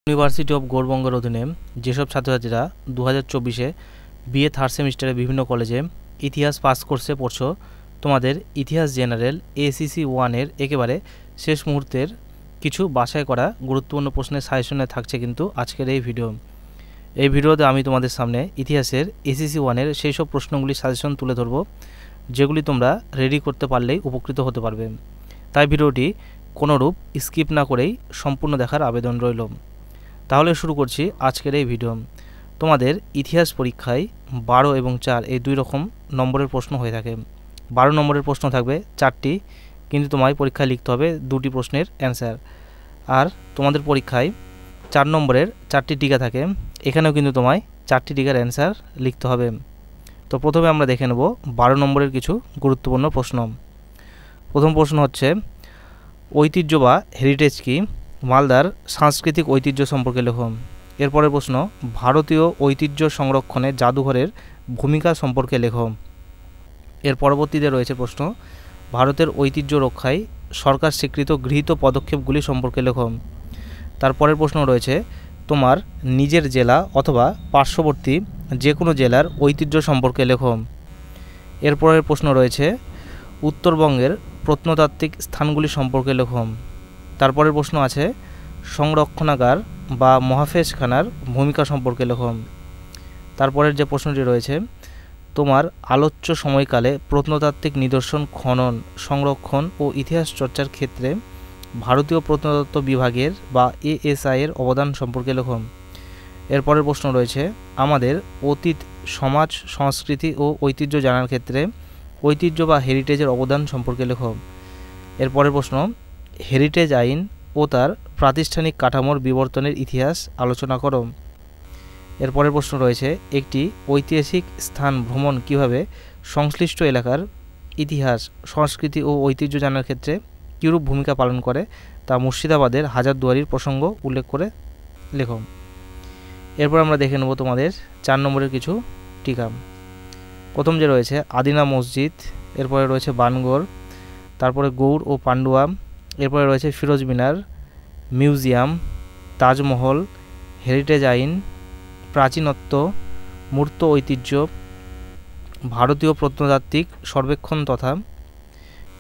University of গৌড়বঙ্গের অধীনে যেসব ছাত্রছাত্রীরা 2024-এ বিএ থার্ড সেমিস্টারে বিভিন্ন কলেজে ইতিহাস পাস কোর্সে পড়ছো, তোমাদের ইতিহাস জেনারেল এসিসি 1-এর একেবারে শেষ মুহূর্তের কিছু বাছাই করা গুরুত্বপূর্ণ প্রশ্নের সাজেশনে থাকছে কিন্তু আজকের এই ভিডিওতে আমি তোমাদের সামনে ইতিহাসের এসিসি 1-এর সেই সব প্রশ্নগুলির সাজেশন তুলে ধরব যেগুলি তোমরা রেডি করতে পারলেই উপকৃত হতে পারবে। তাই ভিডিওটি কোনোরূপ স্কিপ না করেই সম্পূর্ণ দেখার আবেদন রইল। তাহলে শুরু করছি আজকের এই ভিডিও। তোমাদের ইতিহাস পরীক্ষায় 12 এবং 4 এই দুই রকম নম্বরের প্রশ্ন হয়ে থাকে। 12 নম্বরের প্রশ্ন থাকবে 4টি, কিন্তু তোমায় পরীক্ষায় লিখতে হবে 2টি প্রশ্নের অ্যান্সার। আর তোমাদের পরীক্ষায় 4 নম্বরের 4টি টিকা থাকে, এখানেও কিন্তু তোমায় 4টি টিকার অ্যান্সার লিখতে হবে। তো প্রথমে আমরা দেখে নেব 12 নম্বরের কিছু গুরুত্বপূর্ণ প্রশ্ন। প্রথম প্রশ্ন হচ্ছে, ঐতিহ্য বা হেরিটেজ কি? মালদার সাংস্কৃতিক ঐতিহ্য সম্পর্কে লেখো। এরপরের প্রশ্ন, ভারতীয় ঐতিহ্য সংরক্ষণে জাদুঘরের ভূমিকা সম্পর্কে লেখো। এর পরবর্তীতে রয়েছে প্রশ্ন, ভারতের ঐতিহ্য রক্ষায় সরকার স্বীকৃত গৃহীত পদক্ষেপগুলি সম্পর্কে লেখো। তারপরের প্রশ্ন রয়েছে, তোমার নিজের জেলা অথবা পার্শ্ববর্তী যে কোনো জেলার ঐতিহ্য সম্পর্কে লেখো। এরপরের প্রশ্ন রয়েছে, উত্তরবঙ্গের প্রত্নতাত্ত্বিক স্থানগুলি সম্পর্কে লেখো। তারপরের প্রশ্ন আছে, সংরক্ষণাগার বা মহাফেজখানার ভূমিকা সম্পর্কে লেখো। তারপরের যে প্রশ্নটি রয়েছে, তোমার আলোচ্য সময়কালে প্রত্নতাত্ত্বিক নিদর্শন খনন, সংরক্ষণ ও ইতিহাস চর্চার ক্ষেত্রে ভারতীয় প্রত্নতত্ত্ব বিভাগের বা এএসআই এর অবদান সম্পর্কে লেখো। এরপরের প্রশ্ন রয়েছে, আমাদের অতীত সমাজ সংস্কৃতি ও ঐতিহ্য জানার ক্ষেত্রে ঐতিহ্য বা হেরিটেজের অবদান সম্পর্কে লেখো। এরপরের প্রশ্ন, হেরিটেজ আইন ও তার প্রাতিষ্ঠানিক কাঠামোর বিবর্তনের ইতিহাস আলোচনা করো। এরপরের প্রশ্ন রয়েছে, একটি ঐতিহাসিক স্থান ভ্রমণ কিভাবে সংশ্লিষ্ট এলাকার ইতিহাস সংস্কৃতি ও ঐতিহ্য জানার ক্ষেত্রে কীরূপ ভূমিকা পালন করে তা মুর্শিদাবাদের হাজারদুয়ারির প্রসঙ্গ উল্লেখ করে লেখো। এরপর আমরা দেখে নেব তোমাদের 4 নম্বরের কিছু টিকা। প্রথম যে রয়েছে আদিনা মসজিদ, এরপরে রয়েছে বানগড়, তারপরে গৌড় ও পান্ডুয়া, এরপরে রয়েছে ফিরোজ মিনার, মিউজিয়াম, তাজমহল, হেরিটেজ আইন, প্রাচীনত্ব, মূর্ত ঐতিহ্য, ভারতীয় প্রত্নতাত্ত্বিক সর্বেক্ষণ তথা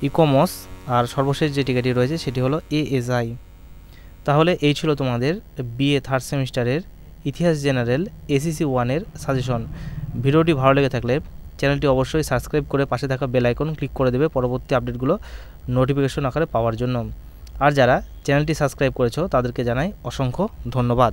ইকোমস, আর সর্বশেষ যে টিকাটি রয়েছে সেটি হলো এএসআই। তাহলে এই ছিল তোমাদের বিএ থার্ড সেমিস্টারের ইতিহাস জেনারেল এসিসি 1-এর সাজেশন। ভিডিওটি ভালো লেগে থাকলে চ্যানেলটি অবশ্যই সাবস্ক্রাইব করে পাশে থাকা বেল আইকন ক্লিক করে দেবে পরবর্তী আপডেটগুলো নোটিফিকেশন আকারে পাওয়ার জন্য। আর যারা চ্যানেলটি সাবস্ক্রাইব করেছো তাদেরকে জানাই অসংখ্য ধন্যবাদ।